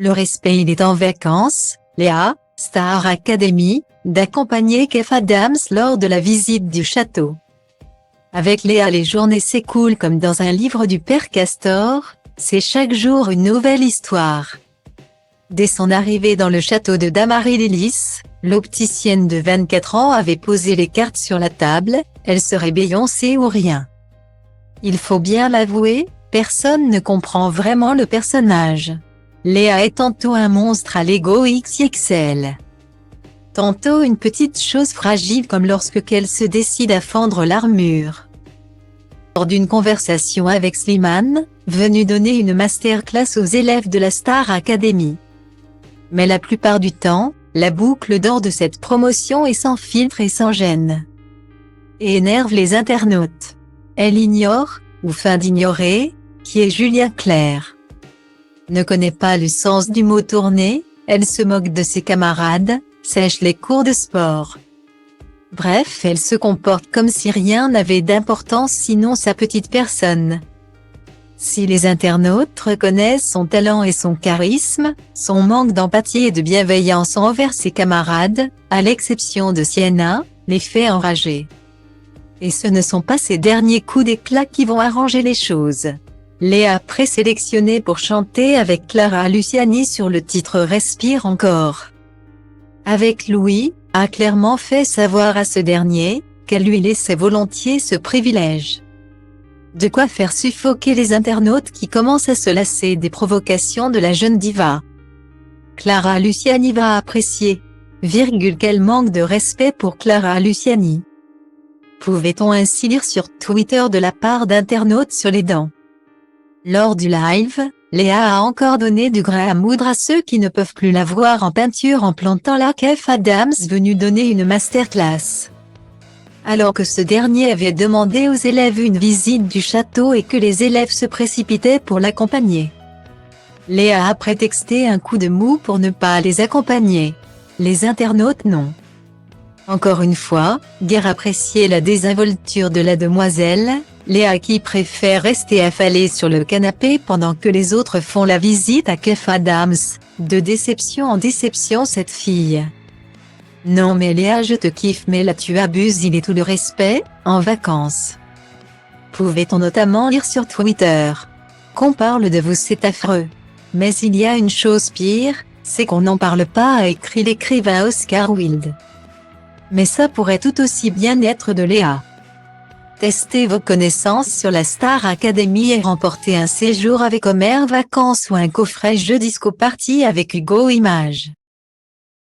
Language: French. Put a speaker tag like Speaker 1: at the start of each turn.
Speaker 1: Le respect il est en vacances, Léa, Star Academy, d'accompagner Kev Adams lors de la visite du château. Avec Léa les journées s'écoulent comme dans un livre du père Castor, c'est chaque jour une nouvelle histoire. Dès son arrivée dans le château de Damary-Lillis, l'opticienne de 24 ans avait posé les cartes sur la table, elle serait Beyoncé ou rien. Il faut bien l'avouer, personne ne comprend vraiment le personnage. Léa est tantôt un monstre à l'ego XXL. Tantôt une petite chose fragile comme lorsqu'elle se décide à fendre l'armure. Lors d'une conversation avec Slimane, venu donner une masterclass aux élèves de la Star Academy. Mais la plupart du temps, la boucle d'or de cette promotion est sans filtre et sans gêne. Et énerve les internautes. Elle ignore, ou feint d'ignorer, qui est Julia Claire. Ne connaît pas le sens du mot tourner, elle se moque de ses camarades, sèche les cours de sport. Bref, elle se comporte comme si rien n'avait d'importance sinon sa petite personne. Si les internautes reconnaissent son talent et son charisme, son manque d'empathie et de bienveillance envers ses camarades, à l'exception de Sienna, les fait enrager. Et ce ne sont pas ces derniers coups d'éclat qui vont arranger les choses. Léa présélectionnée pour chanter avec Clara Luciani sur le titre Respire encore. Avec Louis, a clairement fait savoir à ce dernier, qu'elle lui laissait volontiers ce privilège. De quoi faire suffoquer les internautes qui commencent à se lasser des provocations de la jeune diva. Clara Luciani va apprécier. Quel manque de respect pour Clara Luciani. Pouvait-on ainsi lire sur Twitter de la part d'internautes sur les dents. Lors du live, Léa a encore donné du grain à moudre à ceux qui ne peuvent plus la voir en peinture en plantant là Kev Adams venu donner une masterclass. Alors que ce dernier avait demandé aux élèves une visite du château et que les élèves se précipitaient pour l'accompagner. Léa a prétexté un coup de mou pour ne pas les accompagner. Les internautes non. Encore une fois, guère apprécier la désinvolture de la demoiselle, Léa qui préfère rester affalée sur le canapé pendant que les autres font la visite à Kev Adams, de déception en déception cette fille. Non mais Léa je te kiffe mais là tu abuses il est tout le respect, en vacances. Pouvait-on notamment lire sur Twitter. Qu'on parle de vous c'est affreux. Mais il y a une chose pire, c'est qu'on n'en parle pas a écrit l'écrivain Oscar Wilde. Mais ça pourrait tout aussi bien être de Léa. Testez vos connaissances sur la Star Academy et remportez un séjour avec Homer Vacances ou un coffret jeu disco party avec Hugo Images.